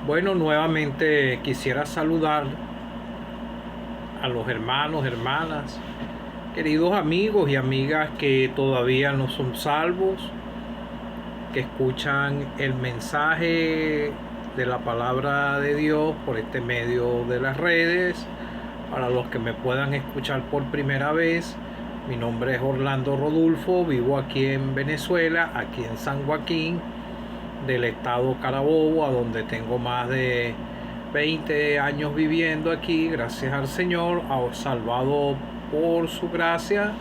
Bueno, nuevamente quisiera saludar a los hermanos, hermanas, queridos amigos y amigas que todavía no son salvos, que escuchan el mensaje de la palabra de Dios por este medio de las redes. Para los que me puedan escuchar por primera vez, mi nombre es Orlando Rodulfo, vivo aquí en Venezuela, aquí en San Joaquín del estado Carabobo, a donde tengo más de 20 años viviendo aquí, gracias al Señor, salvado por su gracia.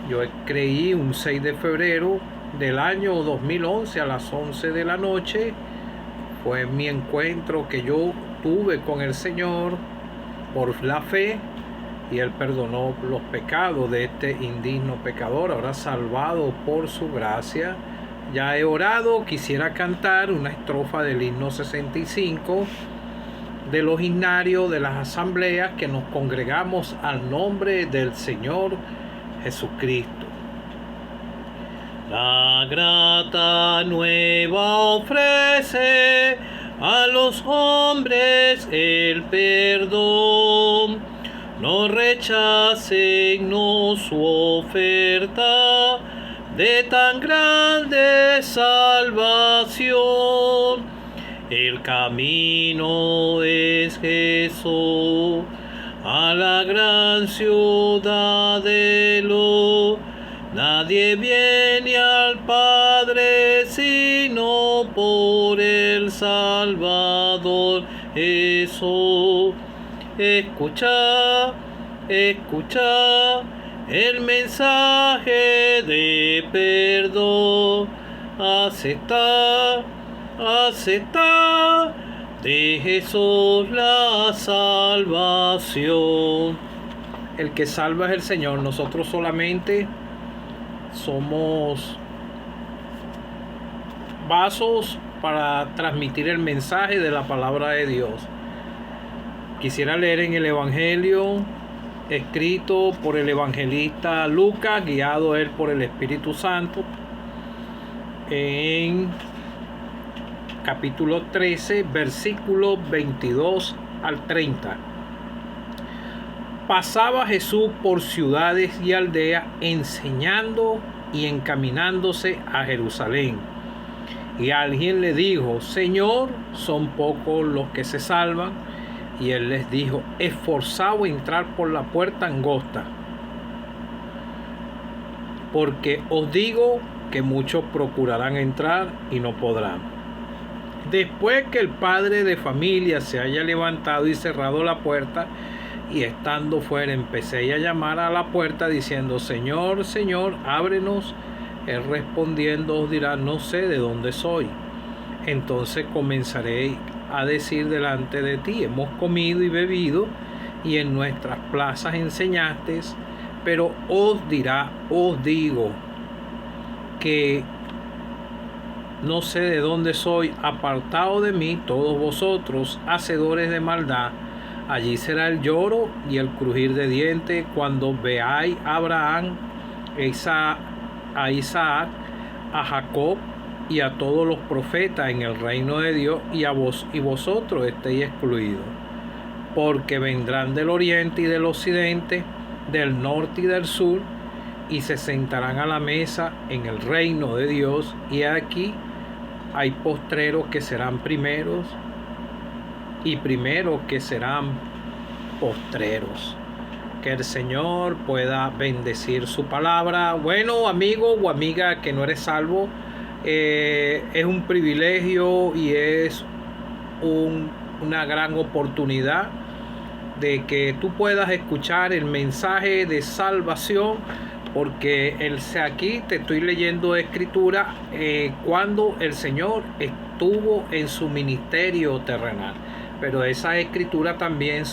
Yo creí un 6 de febrero del año 2011 a las 11 de la noche. Fue mi encuentro que yo tuve con el Señor por la fe, y Él perdonó los pecados de este indigno pecador, ahora salvado por su gracia. Ya he orado, quisiera cantar una estrofa del himno 65 de los himnarios de las asambleas que nos congregamos al nombre del Señor Jesucristo. La grata nueva ofrece a los hombres el perdón. No rechacen su oferta de tan grande salvación. El camino es Jesús a la gran ciudadelo. Nadie viene al Padre sino por el Salvador Jesús. Escucha, escucha el mensaje de perdón. Acepta, acepta de Jesús la salvación. El que salva es el Señor. Nosotros solamente somos vasos para transmitir el mensaje de la palabra de Dios. Quisiera leer en el Evangelio escrito por el evangelista Lucas, guiado él por el Espíritu Santo, en capítulo 13, versículos 22 al 30. Pasaba Jesús por ciudades y aldeas, enseñando y encaminándose a Jerusalén. Y alguien le dijo: Señor, son pocos los que se salvan. Y él les dijo: esforzaos a entrar por la puerta angosta, porque os digo que muchos procurarán entrar y no podrán. Después que el padre de familia se haya levantado y cerrado la puerta, y estando fuera empecé a llamar a la puerta diciendo: Señor, Señor, ábrenos. Él respondiendo os dirá: no sé de dónde soy. Entonces comenzaré a decir delante de ti: hemos comido y bebido, y en nuestras plazas enseñaste. Pero os digo que no sé de dónde soy. Apartaos de mí todos vosotros, hacedores de maldad. Allí será el lloro y el crujir de dientes cuando veáis a Abraham, a Isaac, a Jacob y a todos los profetas en el reino de Dios, y vosotros estéis excluidos. Porque vendrán del oriente y del occidente, del norte y del sur, y se sentarán a la mesa en el reino de Dios. Y aquí hay postreros que serán primeros, y primeros que serán postreros. Que el Señor pueda bendecir su palabra. Bueno, amigo o amiga que no eres salvo, es un privilegio y es una gran oportunidad de que tú puedas escuchar el mensaje de salvación, porque aquí te estoy leyendo escritura cuando el Señor estuvo en su ministerio terrenal. Pero esa escritura también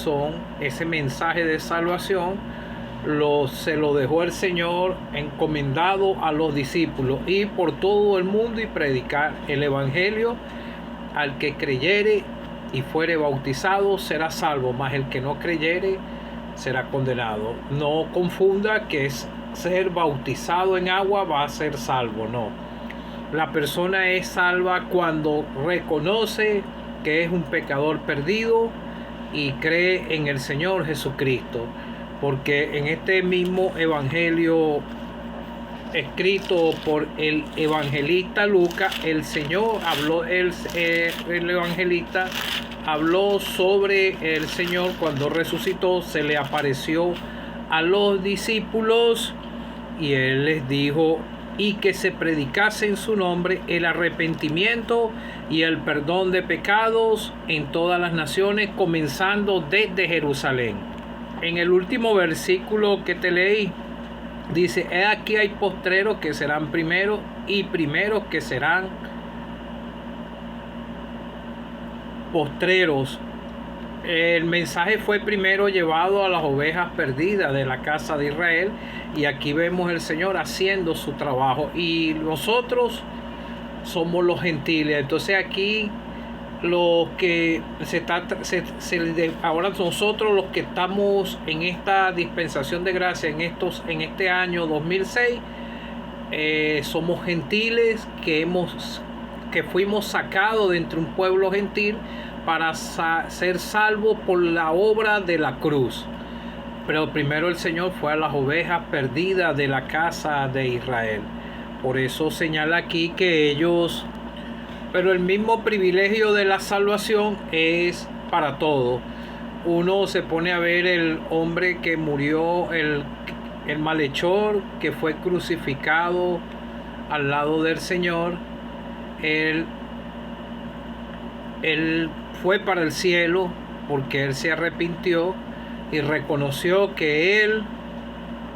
ese mensaje de salvación se lo dejó el Señor encomendado a los discípulos: ir por todo el mundo y predicar el evangelio. Al que creyere y fuere bautizado será salvo, mas el que no creyere será condenado. No confunda que es ser bautizado en agua va a ser salvo, no. La persona es salva cuando reconoce que es un pecador perdido y cree en el Señor Jesucristo. Porque en este mismo evangelio escrito por el evangelista Lucas, el Señor habló, el evangelista habló sobre el Señor cuando resucitó, se le apareció a los discípulos y él les dijo y que se predicase en su nombre el arrepentimiento y el perdón de pecados en todas las naciones, comenzando desde Jerusalén. En el último versículo que te leí, dice: he aquí hay postreros que serán primeros y primeros que serán postreros. El mensaje fue primero llevado a las ovejas perdidas de la casa de Israel, y aquí vemos el Señor haciendo su trabajo, y nosotros somos los gentiles. Entonces aquí los que ahora nosotros los que estamos en esta dispensación de gracia en este año 2006, somos gentiles que fuimos sacados de entre un pueblo gentil para ser salvos por la obra de la cruz. Pero primero el Señor fue a las ovejas perdidas de la casa de Israel. Por eso señala aquí que ellos... Pero el mismo privilegio de la salvación es para todos. Uno se pone a ver el hombre que murió, el malhechor que fue crucificado al lado del Señor. Él fue para el cielo porque él se arrepintió y reconoció que él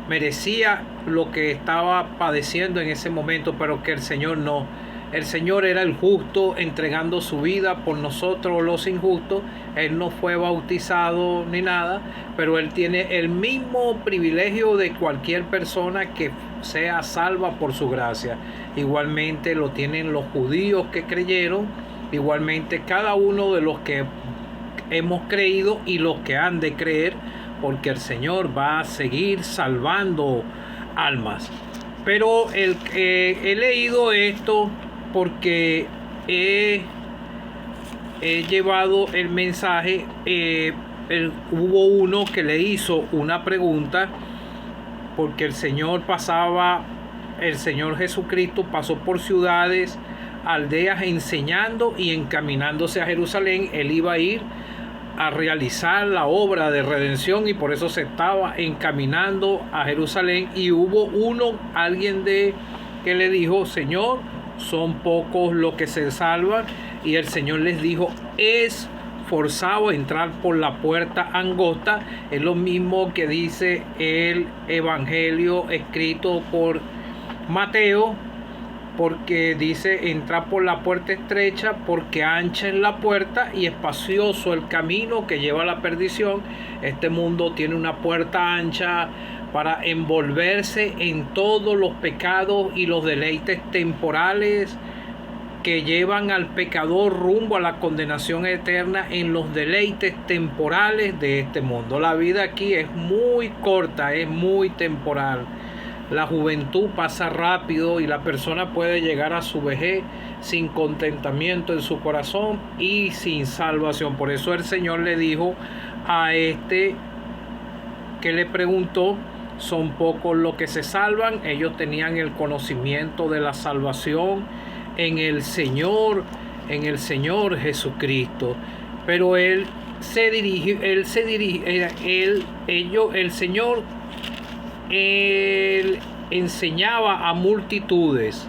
merecía lo que estaba padeciendo en ese momento, pero que el Señor no. El Señor era el justo, entregando su vida por nosotros los injustos. Él no fue bautizado ni nada, pero él tiene el mismo privilegio de cualquier persona que sea salva por su gracia. Igualmente lo tienen los judíos que creyeron. Igualmente cada uno de los que hemos creído y los que han de creer, porque el Señor va a seguir salvando almas. Pero he leído esto porque he llevado el mensaje. Hubo uno que le hizo una pregunta, porque el Señor Jesucristo pasó por ciudades, aldeas, enseñando y encaminándose a Jerusalén. Él iba a ir a realizar la obra de redención y por eso se estaba encaminando a Jerusalén. Y hubo alguien que le dijo: Señor, son pocos los que se salvan. Y el Señor les dijo: es forzado a entrar por la puerta angosta. Es lo mismo que dice el evangelio escrito por Mateo, porque dice: entrar por la puerta estrecha, porque ancha es la puerta y espacioso el camino que lleva a la perdición. Este mundo tiene una puerta ancha para envolverse en todos los pecados y los deleites temporales que llevan al pecador rumbo a la condenación eterna en los deleites temporales de este mundo. La vida aquí es muy corta, es muy temporal. La juventud pasa rápido y la persona puede llegar a su vejez sin contentamiento en su corazón y sin salvación. Por eso el Señor le dijo a este que le preguntó: son pocos los que se salvan. Ellos tenían el conocimiento de la salvación en el Señor Jesucristo. Pero el Señor él enseñaba a multitudes,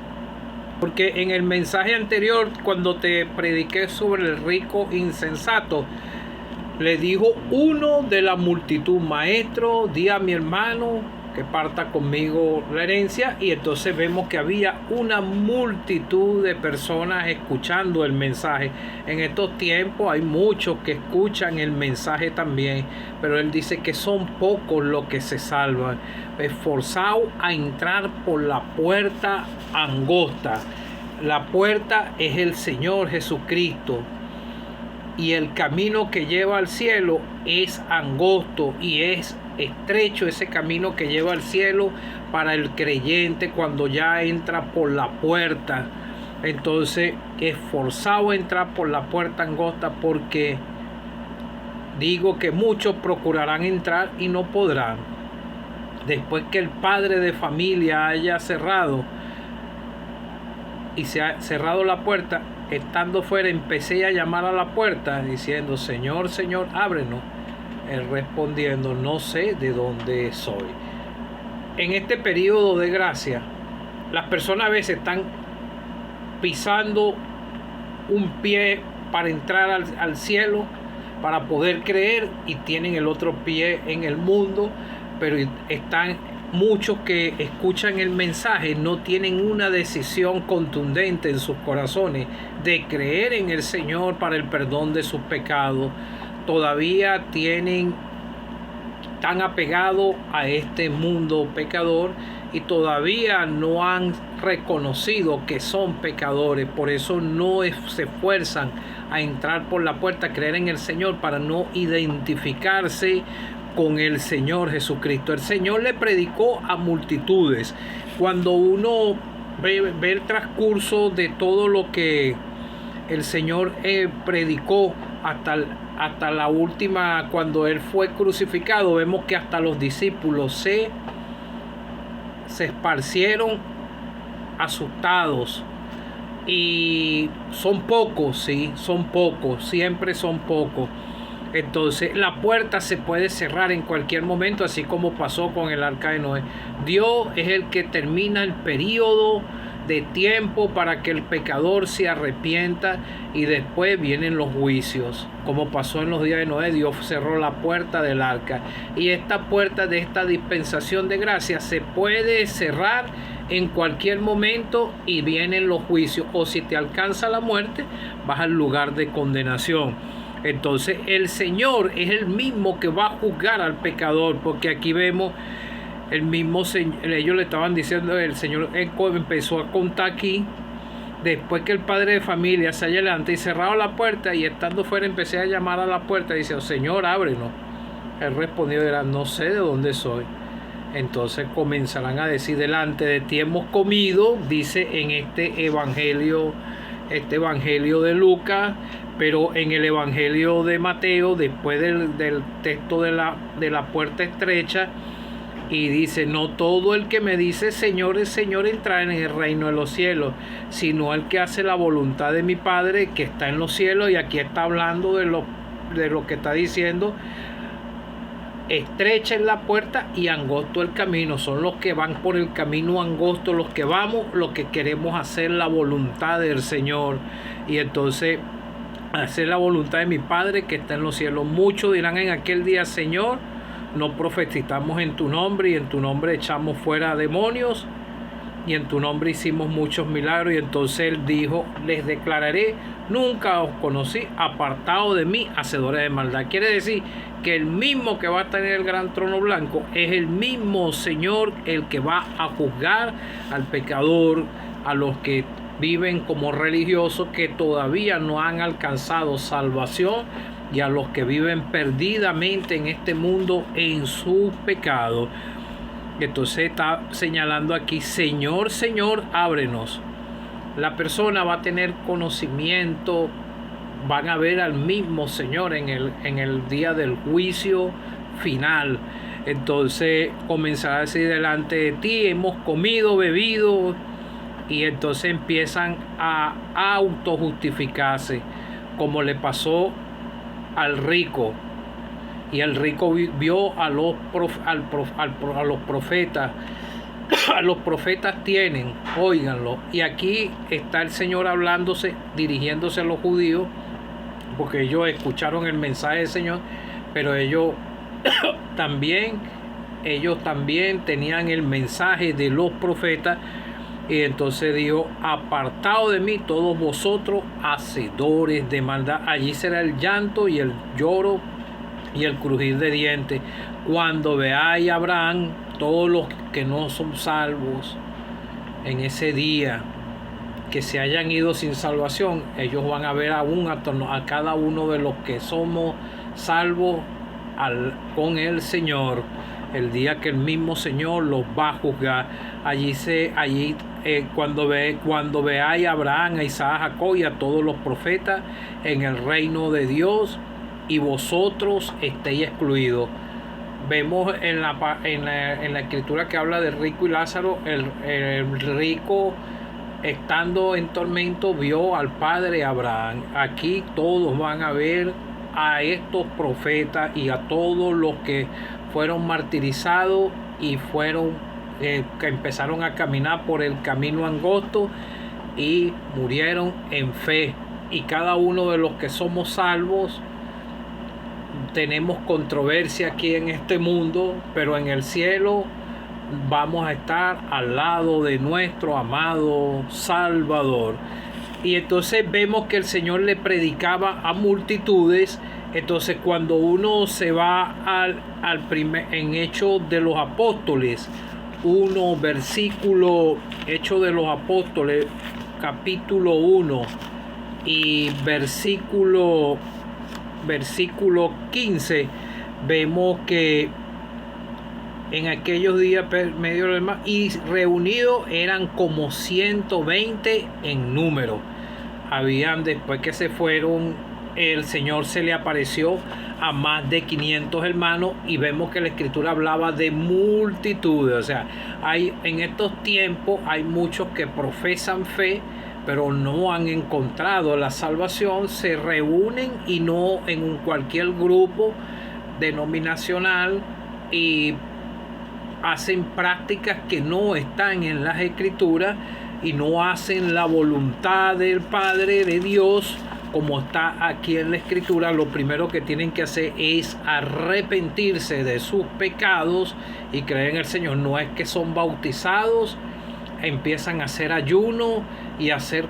porque en el mensaje anterior, cuando te prediqué sobre el rico insensato, le dijo uno de la multitud: maestro, di a mi hermano que parta conmigo la herencia. Y entonces vemos que había una multitud de personas escuchando el mensaje. En estos tiempos hay muchos que escuchan el mensaje también, pero él dice que son pocos los que se salvan. Esforzado a entrar por la puerta angosta. La puerta es el Señor Jesucristo, y el camino que lleva al cielo es angosto y es estrecho, ese camino que lleva al cielo para el creyente cuando ya entra por la puerta. Entonces, esforzado a entrar por la puerta angosta, porque digo que muchos procurarán entrar y no podrán. Después que el padre de familia haya cerrado y se ha cerrado la puerta, estando fuera empecé a llamar a la puerta diciendo: Señor, Señor, ábrenos. Él respondiendo: no sé de dónde soy. En este periodo de gracia, las personas a veces están pisando un pie para entrar al cielo, para poder creer, y tienen el otro pie en el mundo, pero están muchos que escuchan el mensaje, no tienen una decisión contundente en sus corazones de creer en el Señor para el perdón de sus pecados. Todavía están apegados a este mundo pecador y todavía no han reconocido que son pecadores. Por eso no se esfuerzan a entrar por la puerta, a creer en el Señor, para no identificarse con el Señor Jesucristo. El Señor le predicó a multitudes. Cuando uno ve el transcurso de todo lo que el Señor predicó hasta la última, cuando Él fue crucificado, vemos que hasta los discípulos se esparcieron asustados. Y son pocos, sí, son pocos, siempre son pocos. Entonces la puerta se puede cerrar en cualquier momento, así como pasó con el arca de Noé. Dios es el que termina el periodo de tiempo para que el pecador se arrepienta, y después vienen los juicios. Como pasó en los días de Noé, Dios cerró la puerta del arca, y esta puerta de esta dispensación de gracia se puede cerrar en cualquier momento y vienen los juicios, o si te alcanza la muerte, vas al lugar de condenación. Entonces el Señor es el mismo que va a juzgar al pecador, porque aquí vemos el mismo Señor. Ellos le estaban diciendo, el Señor empezó a contar aquí, después que el padre de familia se haya levantado y cerrado la puerta, y estando fuera empecé a llamar a la puerta, y dice: oh, Señor, ábrenos. Él respondió: no sé de dónde soy. Entonces comenzarán a decir: delante de ti hemos comido, dice en este evangelio de Lucas. Pero en el evangelio de Mateo, después del texto de la puerta estrecha, y dice: no todo el que me dice Señor, Señor, entrará en el reino de los cielos, sino el que hace la voluntad de mi Padre que está en los cielos. Y aquí está hablando de lo que está diciendo: estrecha es la puerta y angosto el camino. Son los que van por el camino angosto, los que vamos, los que queremos hacer la voluntad del Señor. Y entonces, hacer la voluntad de mi Padre que está en los cielos. Muchos dirán en aquel día: Señor, no profetizamos en tu nombre, y en tu nombre echamos fuera demonios, y en tu nombre hicimos muchos milagros. Y entonces Él dijo: les declararé, nunca os conocí, apartados de mí, hacedores de maldad. Quiere decir que el mismo que va a tener el gran trono blanco es el mismo Señor el que va a juzgar al pecador, a los que viven como religiosos que todavía no han alcanzado salvación, y a los que viven perdidamente en este mundo en sus pecados. Entonces está señalando aquí: Señor, Señor, ábrenos. La persona va a tener conocimiento, van a ver al mismo Señor en el día del juicio final. Entonces comenzará a decir: delante de ti hemos comido, bebido. Y entonces empiezan a autojustificarse, como le pasó al rico. Y el rico vio a los profetas. A los profetas tienen, óiganlo. Y aquí está el Señor dirigiéndose a los judíos, porque ellos escucharon el mensaje del Señor, pero ellos también tenían el mensaje de los profetas. Y entonces dijo: apartado de mí todos vosotros, hacedores de maldad. Allí será el llanto y el lloro y el crujir de dientes, cuando veáis a Abraham, todos los que no son salvos en ese día, que se hayan ido sin salvación. Ellos van a ver a cada uno de los que somos salvos con el Señor, el día que el mismo Señor los va a juzgar. Allí cuando veáis a Abraham, a Isaac, a Jacob y a todos los profetas en el reino de Dios, y vosotros estéis excluidos. Vemos en la escritura que habla del rico y Lázaro. El rico, estando en tormento, vio al padre Abraham. Aquí todos van a ver a estos profetas y a todos los que fueron martirizados y que empezaron a caminar por el camino angosto y murieron en fe. Y cada uno de los que somos salvos tenemos controversia aquí en este mundo, pero en el cielo vamos a estar al lado de nuestro amado Salvador. Y entonces vemos que el Señor le predicaba a multitudes. Entonces cuando uno se va en Hechos de los Apóstoles, Hechos de los Apóstoles, capítulo 1 y versículo 15, vemos que en aquellos días medio de más, y reunidos eran como 120 en número. Después que se fueron, el Señor se le apareció a más de 500 hermanos, y vemos que la escritura hablaba de multitudes. O sea, en estos tiempos hay muchos que profesan fe, pero no han encontrado la salvación. Se reúnen y no en cualquier grupo denominacional, y hacen prácticas que no están en las escrituras y no hacen la voluntad del Padre de Dios como está aquí en la escritura. Lo primero que tienen que hacer es arrepentirse de sus pecados y creer en el Señor. No es que son bautizados, empiezan a hacer ayuno y hacer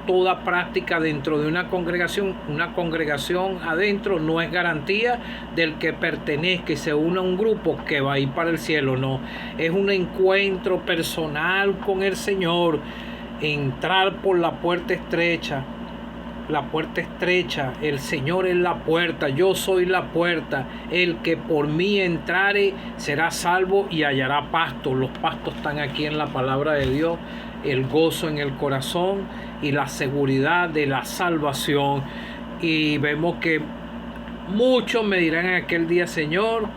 toda práctica dentro de una congregación. Una congregación adentro no es garantía del que pertenezca y se una a un grupo que va a ir para el cielo. No, es un encuentro personal con el Señor. Entrar por la puerta estrecha. La puerta estrecha, el Señor es la puerta, yo soy la puerta. El que por mí entrare será salvo y hallará pasto. Los pastos están aquí en la palabra de Dios. El gozo en el corazón y la seguridad de la salvación. Y vemos que muchos me dirán en aquel día: Señor,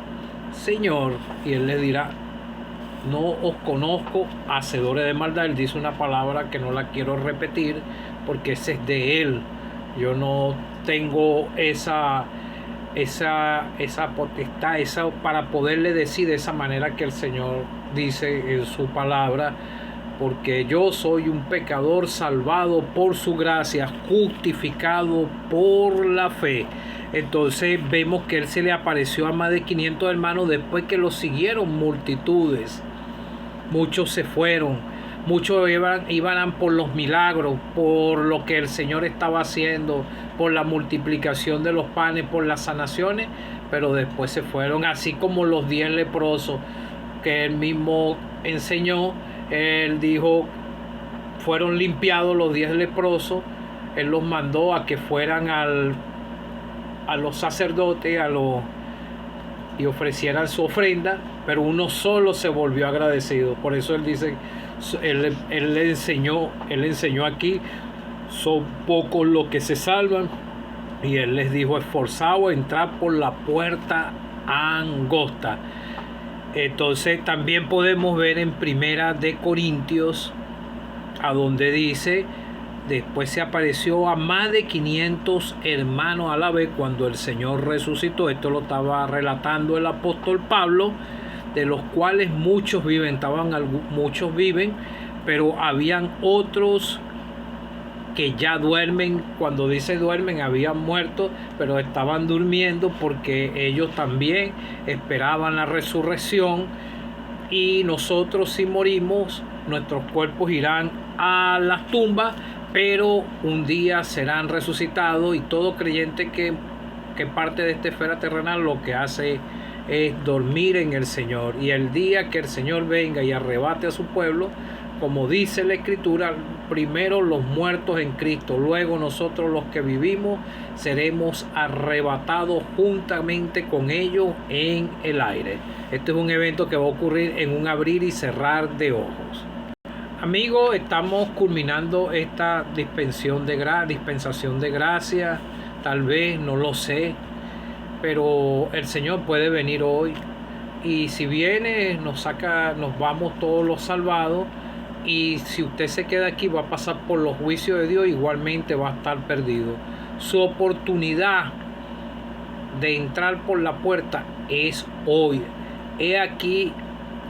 Señor. Y Él les dirá: no os conozco, hacedores de maldad. Él dice una palabra que no la quiero repetir porque ese es de Él. Yo no tengo esa potestad, para poderle decir de esa manera que el Señor dice en su palabra, porque yo soy un pecador salvado por su gracia, justificado por la fe. Entonces vemos que Él se le apareció a más de 500 hermanos después que lo siguieron multitudes. Muchos se fueron. Muchos iban por los milagros, por lo que el Señor estaba haciendo, por la multiplicación de los panes, por las sanaciones, pero después se fueron, así como los 10 leprosos que Él mismo enseñó. Él dijo, fueron limpiados los 10 leprosos. Él los mandó a que fueran a los sacerdotes y ofrecieran su ofrenda, pero uno solo se volvió agradecido. Por eso Él dice, él le enseñó aquí: son pocos los que se salvan, y Él les dijo: esforzaos a entrar por la puerta angosta. Entonces también podemos ver en Primera de Corintios, a donde dice: después se apareció a más de 500 hermanos a la vez cuando el Señor resucitó. Esto lo estaba relatando el apóstol Pablo, de los cuales muchos viven, pero habían otros que ya duermen. Cuando dice duermen, habían muerto, pero estaban durmiendo porque ellos también esperaban la resurrección. Y nosotros, si morimos, nuestros cuerpos irán a las tumbas, pero un día serán resucitados. Y todo creyente que parte de esta esfera terrenal lo que hace es dormir en el Señor. Y el día que el Señor venga y arrebate a su pueblo, como dice la escritura, primero los muertos en Cristo, luego nosotros los que vivimos seremos arrebatados juntamente con ellos en el aire. Este es un evento que va a ocurrir en un abrir y cerrar de ojos. Amigos, estamos culminando esta dispensación de gracia, tal vez, no lo sé, pero el Señor puede venir hoy y si viene nos vamos todos los salvados, y si usted se queda aquí va a pasar por los juicios de Dios, igualmente va a estar perdido. Su oportunidad de entrar por la puerta es hoy. He aquí,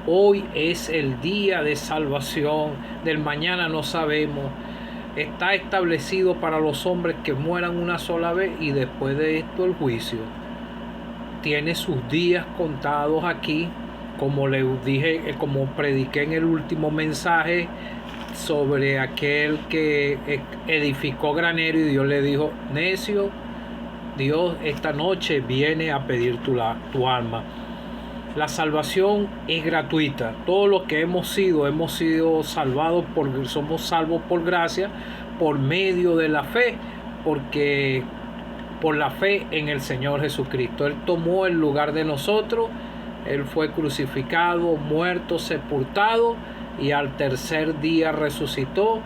hoy es el día de salvación. Del mañana no sabemos. Está establecido para los hombres que mueran una sola vez y después de esto el juicio. Tiene sus días contados aquí, como le dije, como prediqué en el último mensaje sobre aquel que edificó granero y Dios le dijo: necio, Dios esta noche viene a pedir tu alma. La salvación es gratuita. Todos los que hemos sido salvados somos salvos por gracia, por medio de la fe, porque por la fe en el Señor Jesucristo. Él tomó el lugar de nosotros, Él fue crucificado, muerto, sepultado y al tercer día resucitó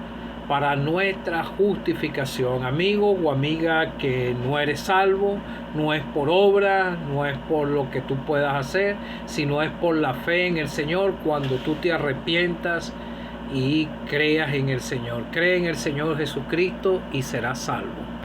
para nuestra justificación. Amigo o amiga que no eres salvo, no es por obra, no es por lo que tú puedas hacer, sino es por la fe en el Señor. Cuando tú te arrepientas y creas en el Señor, cree en el Señor Jesucristo y serás salvo.